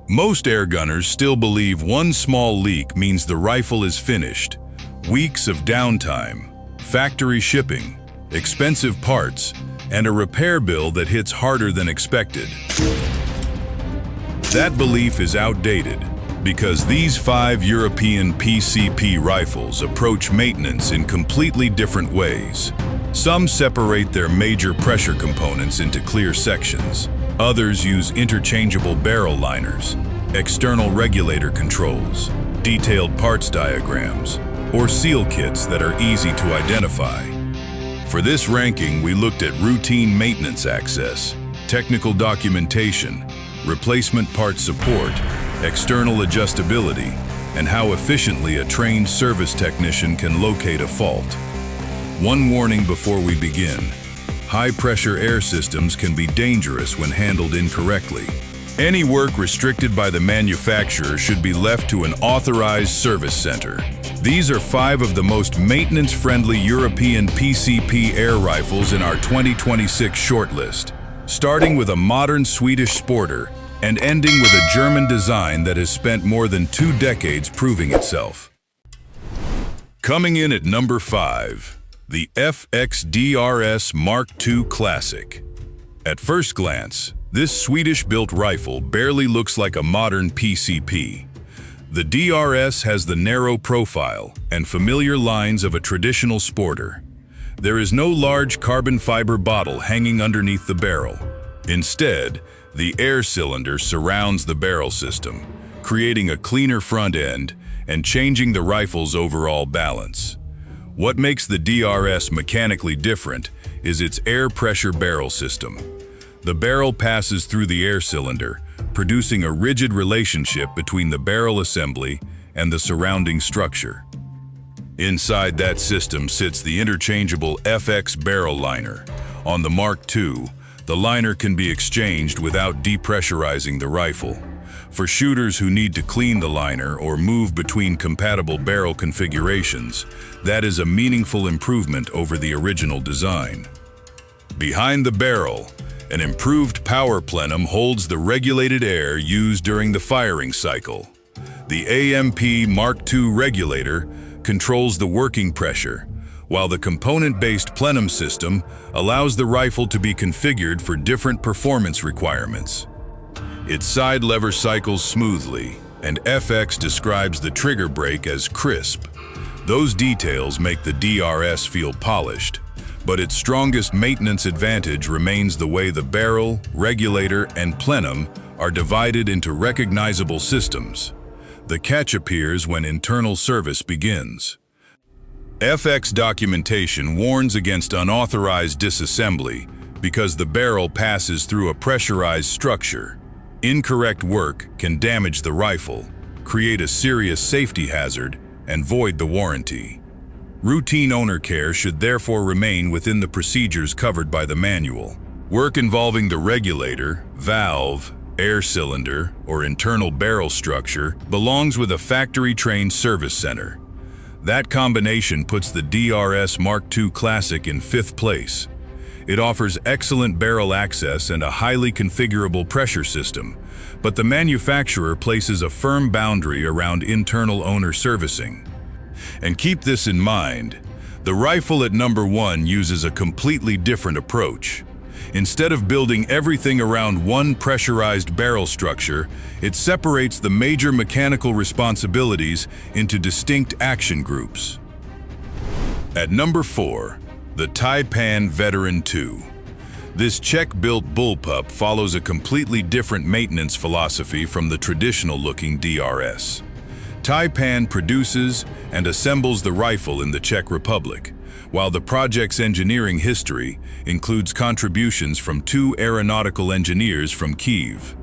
Most airgunners still believe one small leak means the rifle is finished. Weeks of downtime, factory shipping, expensive parts, and a repair bill that hits harder than expected. That belief is outdated because these 5 European PCP rifles approach maintenance in completely different ways. Some separate their major pressure components into clear sections. Others use interchangeable barrel liners, external regulator controls, detailed parts diagrams, or seal kits that are easy to identify. For this ranking, we looked at routine maintenance access, technical documentation, replacement part support, external adjustability, and how efficiently a trained service technician can locate a fault. One warning before we begin: high-pressure air systems can be dangerous when handled incorrectly. Any work restricted by the manufacturer should be left to an authorized service center. These are 5 of the most maintenance-friendly European PCP air rifles in our 2026 shortlist, starting with a modern Swedish sporter and ending with a German design that has spent more than 2 decades proving itself. Coming in at number 5, the FX DRS Mark II Classic. At first glance, this Swedish-built rifle barely looks like a modern PCP. The DRS has the narrow profile and familiar lines of a traditional sporter. There is no large carbon fiber bottle hanging underneath the barrel. Instead, the air cylinder surrounds the barrel system, creating a cleaner front end and changing the rifle's overall balance. What makes the DRS mechanically different is its air pressure barrel system. The barrel passes through the air cylinder, producing a rigid relationship between the barrel assembly and the surrounding structure. Inside that system sits the interchangeable FX barrel liner. On the Mark II, the liner can be exchanged without depressurizing the rifle. For shooters who need to clean the liner or move between compatible barrel configurations, that is a meaningful improvement over the original design. Behind the barrel, an improved power plenum holds the regulated air used during the firing cycle. The AMP Mark II regulator controls the working pressure, while the component-based plenum system allows the rifle to be configured for different performance requirements. Its side lever cycles smoothly, and FX describes the trigger brake as crisp. Those details make the DRS feel polished, but its strongest maintenance advantage remains the way the barrel, regulator, and plenum are divided into recognizable systems. The catch appears when internal service begins. FX documentation warns against unauthorized disassembly because the barrel passes through a pressurized structure. Incorrect work can damage the rifle, create a serious safety hazard, and void the warranty. Routine owner care should therefore remain within the procedures covered by the manual. Work involving the regulator, valve, air cylinder, or internal barrel structure belongs with a factory-trained service center. That combination puts the DRS Mark II Classic in 5th place. It offers excellent barrel access and a highly configurable pressure system, but the manufacturer places a firm boundary around internal owner servicing. And keep this in mind, the rifle at number 1 uses a completely different approach. Instead of building everything around one pressurized barrel structure, it separates the major mechanical responsibilities into distinct action groups. At number 4, the Taipan Veteran II. This Czech-built bullpup follows a completely different maintenance philosophy from the traditional-looking DRS. Taipan produces and assembles the rifle in the Czech Republic, while the project's engineering history includes contributions from 2 aeronautical engineers from Kyiv.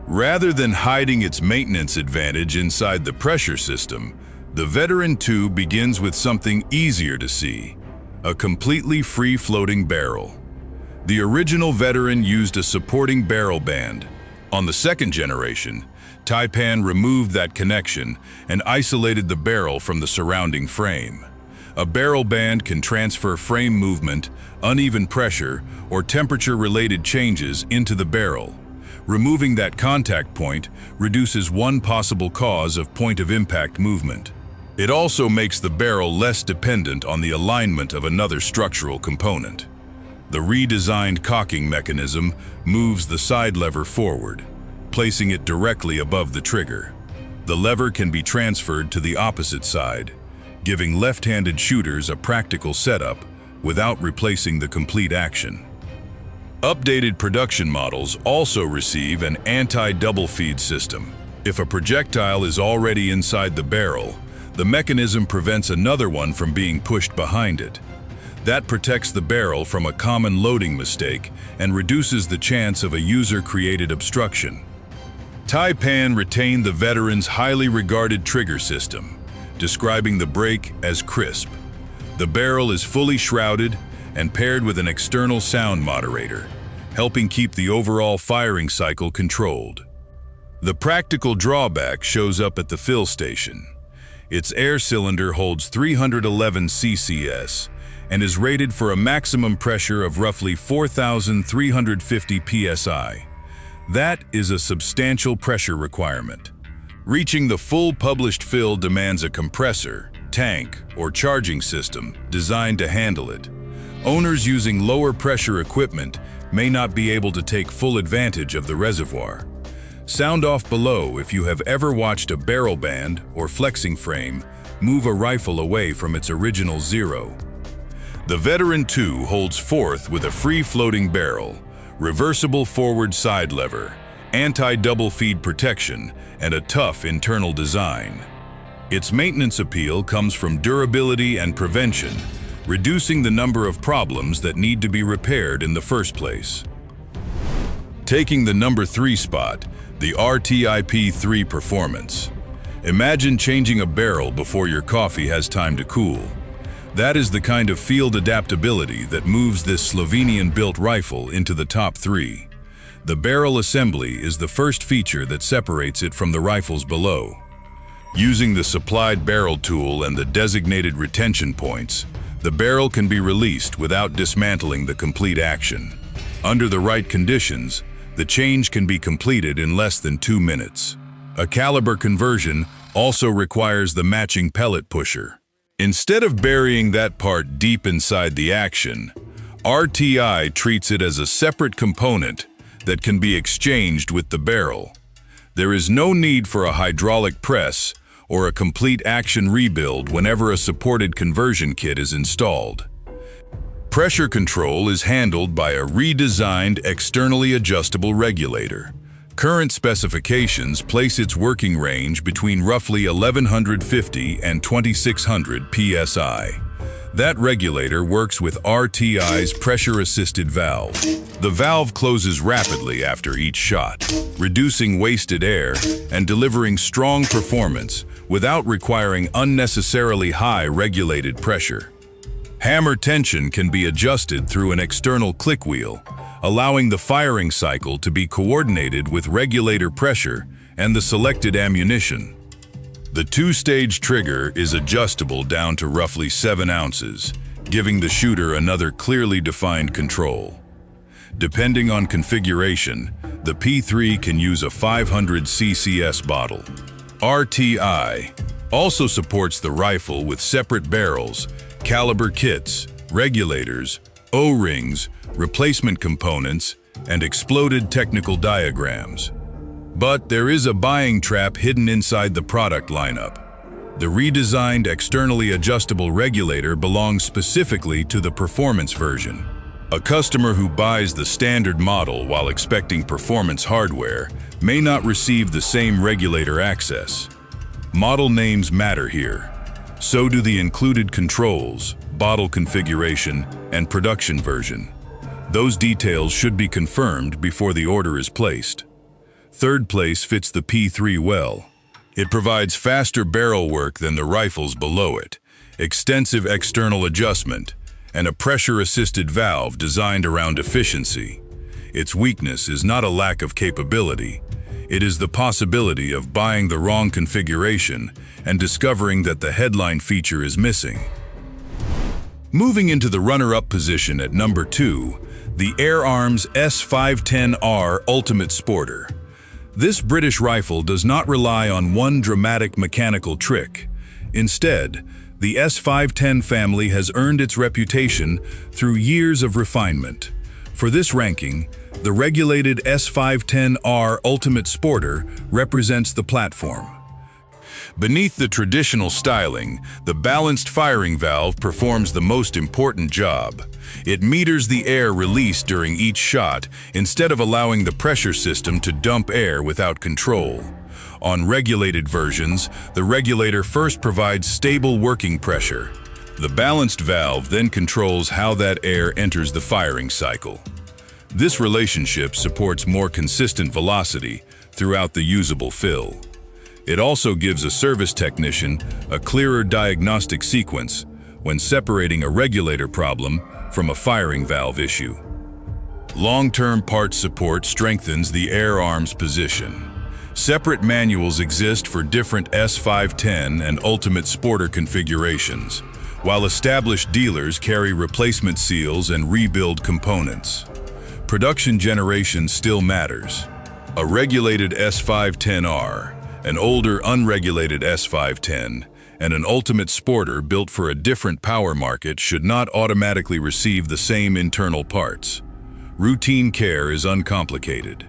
Rather than hiding its maintenance advantage inside the pressure system, the Veteran II begins with something easier to see: a completely free-floating barrel. The original Veteran used a supporting barrel band. On the second generation, Taipan removed that connection and isolated the barrel from the surrounding frame. A barrel band can transfer frame movement, uneven pressure, or temperature-related changes into the barrel, Removing that contact point reduces one possible cause of point-of-impact movement. It also makes the barrel less dependent on the alignment of another structural component. The redesigned cocking mechanism moves the side lever forward, placing it directly above the trigger. The lever can be transferred to the opposite side, giving left-handed shooters a practical setup without replacing the complete action. Updated production models also receive an anti-double feed system. If a projectile is already inside the barrel, the mechanism prevents another one from being pushed behind it. That protects the barrel from a common loading mistake and reduces the chance of a user-created obstruction. Taipan retained the veteran's highly regarded trigger system, describing the break as crisp. The barrel is fully shrouded and paired with an external sound moderator, helping keep the overall firing cycle controlled. The practical drawback shows up at the fill station. Its air cylinder holds 311 ccs and is rated for a maximum pressure of roughly 4,350 psi. That is a substantial pressure requirement. Reaching the full published fill demands a compressor, tank, or charging system designed to handle it. Owners using lower pressure equipment may not be able to take full advantage of the reservoir. Sound off below if you have ever watched a barrel band or flexing frame move a rifle away from its original zero. The Veteran II holds fourth with a free-floating barrel, reversible forward side lever, anti-double feed protection, and a tough internal design. Its maintenance appeal comes from durability and prevention, reducing the number of problems that need to be repaired in the first place. Taking the number 3 spot, the RTI P3 Performance. Imagine changing a barrel before your coffee has time to cool. That is the kind of field adaptability that moves this Slovenian-built rifle into the top 3. The barrel assembly is the first feature that separates it from the rifles below. Using the supplied barrel tool and the designated retention points, the barrel can be released without dismantling the complete action. Under the right conditions, the change can be completed in less than 2 minutes. A caliber conversion also requires the matching pellet pusher. Instead of burying that part deep inside the action, RTI treats it as a separate component that can be exchanged with the barrel. There is no need for a hydraulic press or a complete action rebuild whenever a supported conversion kit is installed. Pressure control is handled by a redesigned externally adjustable regulator. Current specifications place its working range between roughly 1150 and 2600 psi. That regulator works with RTI's pressure-assisted valve. The valve closes rapidly after each shot, reducing wasted air and delivering strong performance without requiring unnecessarily high regulated pressure. Hammer tension can be adjusted through an external click wheel, allowing the firing cycle to be coordinated with regulator pressure and the selected ammunition. The 2-stage trigger is adjustable down to roughly 7 ounces, giving the shooter another clearly defined control. Depending on configuration, the P3 can use a 500 ccs bottle. RTI also supports the rifle with separate barrels, caliber kits, regulators, O-rings, replacement components, and exploded technical diagrams. But there is a buying trap hidden inside the product lineup. The redesigned externally adjustable regulator belongs specifically to the performance version. A customer who buys the standard model while expecting performance hardware may not receive the same regulator access. Model names matter here. So do the included controls, bottle configuration, and production version. Those details should be confirmed before the order is placed. Third place fits the P3 well. It provides faster barrel work than the rifles below it, extensive external adjustment, and a pressure-assisted valve designed around efficiency. Its weakness is not a lack of capability. It is the possibility of buying the wrong configuration and discovering that the headline feature is missing. Moving into the runner-up position at number 2, the AirArms S510R Ultimate Sporter. This British rifle does not rely on one dramatic mechanical trick. Instead, the S510 family has earned its reputation through years of refinement. For this ranking, the regulated S510R Ultimate Sporter represents the platform. Beneath the traditional styling, the balanced firing valve performs the most important job. It meters the air released during each shot instead of allowing the pressure system to dump air without control. On regulated versions, the regulator first provides stable working pressure. The balanced valve then controls how that air enters the firing cycle. This relationship supports more consistent velocity throughout the usable fill. It also gives a service technician a clearer diagnostic sequence when separating a regulator problem from a firing valve issue. Long-term parts support strengthens the AirArms position. Separate manuals exist for different S510 and Ultimate Sporter configurations, while established dealers carry replacement seals and rebuild components. Production generation still matters. A regulated S510R, an older unregulated S510, and an Ultimate Sporter built for a different power market should not automatically receive the same internal parts. Routine care is uncomplicated.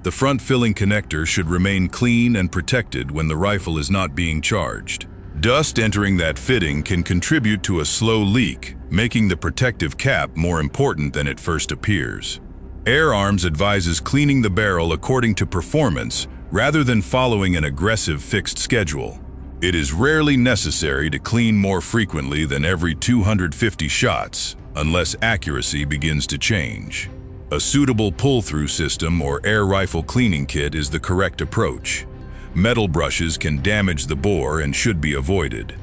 The front filling connector should remain clean and protected when the rifle is not being charged. Dust entering that fitting can contribute to a slow leak, making the protective cap more important than it first appears. AirArms advises cleaning the barrel according to performance rather than following an aggressive fixed schedule. It is rarely necessary to clean more frequently than every 250 shots, unless accuracy begins to change. A suitable pull-through system or air rifle cleaning kit is the correct approach. Metal brushes can damage the bore and should be avoided.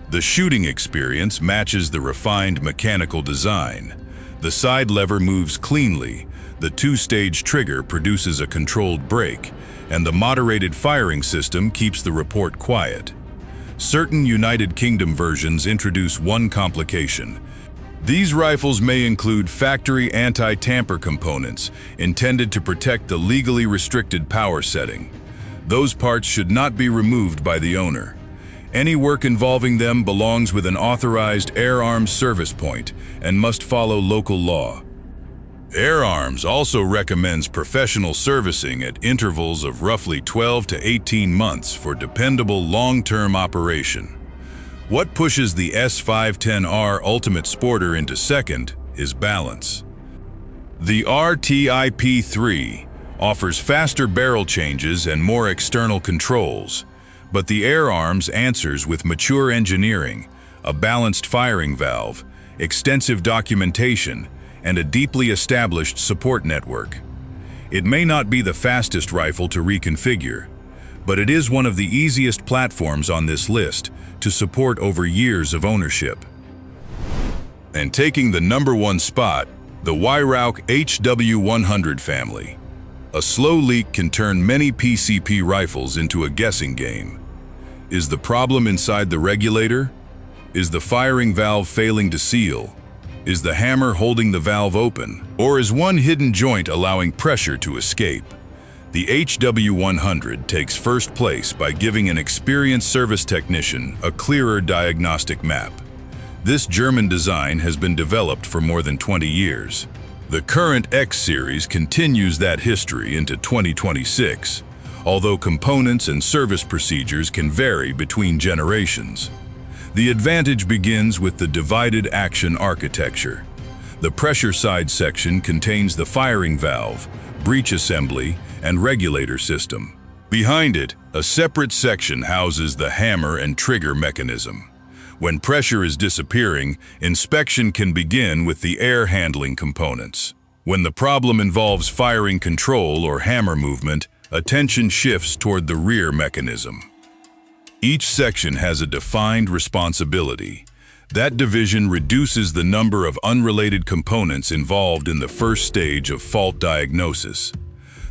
The shooting experience matches the refined mechanical design. The side lever moves cleanly, the two-stage trigger produces a controlled break, and the moderated firing system keeps the report quiet. Certain United Kingdom versions introduce one complication. These rifles may include factory anti-tamper components intended to protect the legally restricted power setting. Those parts should not be removed by the owner. Any work involving them belongs with an authorized AirArms service point and must follow local law. AirArms also recommends professional servicing at intervals of roughly 12 to 18 months for dependable long-term operation. What pushes the S510R Ultimate Sporter into second is balance. The RTI P3 offers faster barrel changes and more external controls, but the AirArms answers with mature engineering, a balanced firing valve, extensive documentation, and a deeply established support network. It may not be the fastest rifle to reconfigure, but it is one of the easiest platforms on this list to support over years of ownership. And taking the #1 spot, the Weihrauch HW100 family. A slow leak can turn many PCP rifles into a guessing game. Is the problem inside the regulator? Is the firing valve failing to seal? Is the hammer holding the valve open? Or is one hidden joint allowing pressure to escape? The HW100 takes first place by giving an experienced service technician a clearer diagnostic map. This German design has been developed for more than 20 years. The current X series continues that history into 2026, although components and service procedures can vary between generations. The advantage begins with the divided action architecture. The pressure side section contains the firing valve, breech assembly, and regulator system. Behind it, a separate section houses the hammer and trigger mechanism. When pressure is disappearing, inspection can begin with the air handling components. When the problem involves firing control or hammer movement, attention shifts toward the rear mechanism. Each section has a defined responsibility. That division reduces the number of unrelated components involved in the first stage of fault diagnosis.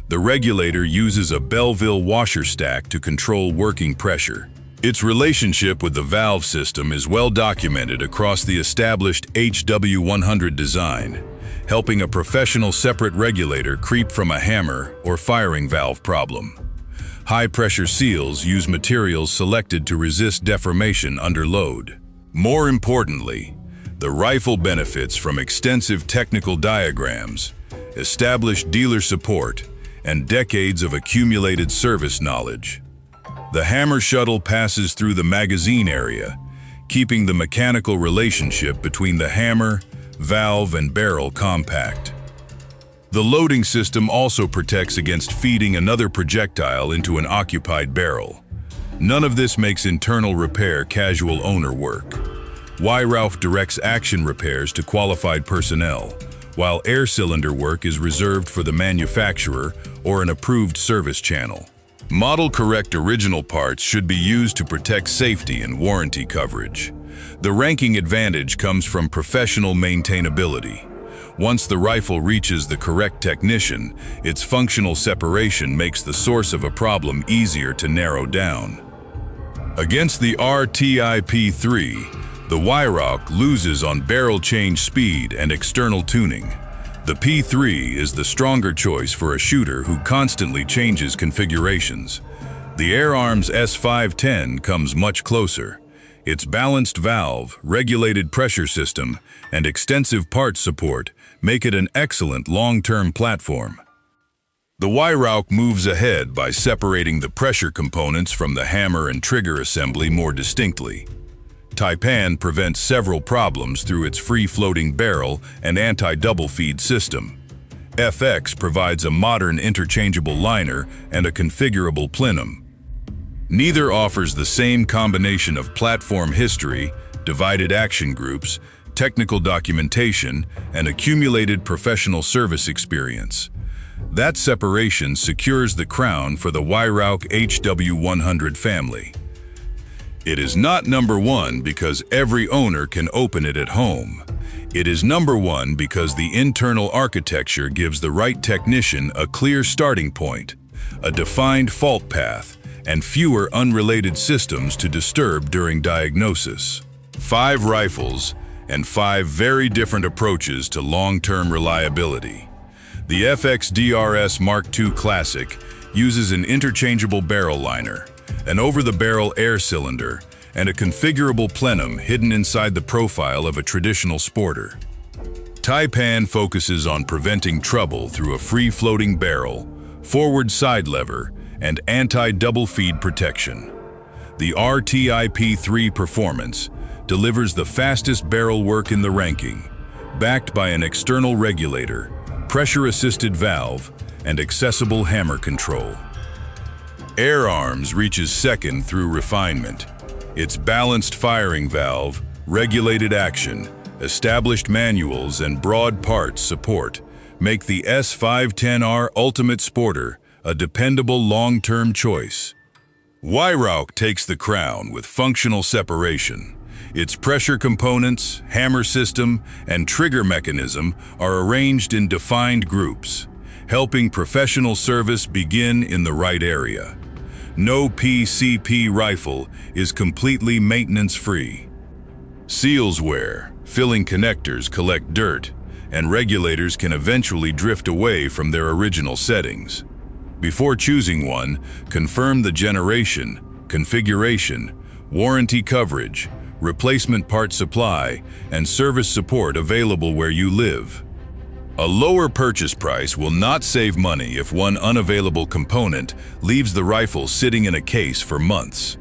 The regulator uses a Belleville washer stack to control working pressure. Its relationship with the valve system is well documented across the established HW100 design. helping a professional separate regulator creep from a hammer or firing valve problem. High-pressure seals use materials selected to resist deformation under load. More importantly, the rifle benefits from extensive technical diagrams, established dealer support, and decades of accumulated service knowledge. The hammer shuttle passes through the magazine area, keeping the mechanical relationship between the hammer, valve, and barrel compact. The loading system also protects against feeding another projectile into an occupied barrel. None of this makes internal repair casual owner work. Weihrauch directs action repairs to qualified personnel, while air cylinder work is reserved for the manufacturer or an approved service channel. Model-correct original parts should be used to protect safety and warranty coverage. The ranking advantage comes from professional maintainability. Once the rifle reaches the correct technician, its functional separation makes the source of a problem easier to narrow down. Against the RTI P3, the Weihrauch loses on barrel change speed and external tuning. The P3 is the stronger choice for a shooter who constantly changes configurations. The AirArms S510 comes much closer. Its balanced valve, regulated pressure system, and extensive parts support make it an excellent long-term platform. The Weihrauch moves ahead by separating the pressure components from the hammer and trigger assembly more distinctly. Taipan prevents several problems through its free-floating barrel and anti-double feed system. FX provides a modern interchangeable liner and a configurable plenum. Neither offers the same combination of platform history, divided action groups, technical documentation, and accumulated professional service experience. That separation secures the crown for the Weihrauch HW100 family. It is not number one because every owner can open it at home. It is number one because the internal architecture gives the right technician a clear starting point, a defined fault path, and fewer unrelated systems to disturb during diagnosis. 5 rifles and 5 very different approaches to long-term reliability. The FX DRS Mark II Classic uses an interchangeable barrel liner, an over-the-barrel air cylinder, and a configurable plenum hidden inside the profile of a traditional sporter. Taipan focuses on preventing trouble through a free-floating barrel, forward side lever, and anti-double feed protection. The RTI P3 Performance delivers the fastest barrel work in the ranking, backed by an external regulator, pressure-assisted valve, and accessible hammer control. AirArms reaches second through refinement. Its balanced firing valve, regulated action, established manuals, and broad parts support make the S510R Ultimate Sporter a dependable long-term choice. Weihrauch takes the crown with functional separation. Its pressure components, hammer system, and trigger mechanism are arranged in defined groups, helping professional service begin in the right area. No PCP rifle is completely maintenance-free. Seals wear, filling connectors collect dirt, and regulators can eventually drift away from their original settings. Before choosing one, confirm the generation, configuration, warranty coverage, replacement part supply, and service support available where you live. A lower purchase price will not save money if one unavailable component leaves the rifle sitting in a case for months.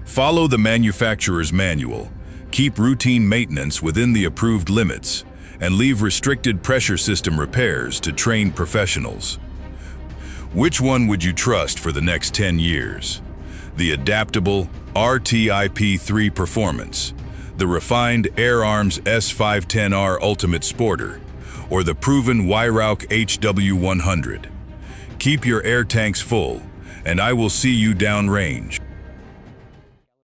Follow the manufacturer's manual, keep routine maintenance within the approved limits, and leave restricted pressure system repairs to trained professionals. Which one would you trust for the next 10 years? The adaptable RTI P3 Performance, the refined AirArms S510R Ultimate Sporter, or the proven Weihrauch HW100. Keep your air tanks full, and I will see you downrange.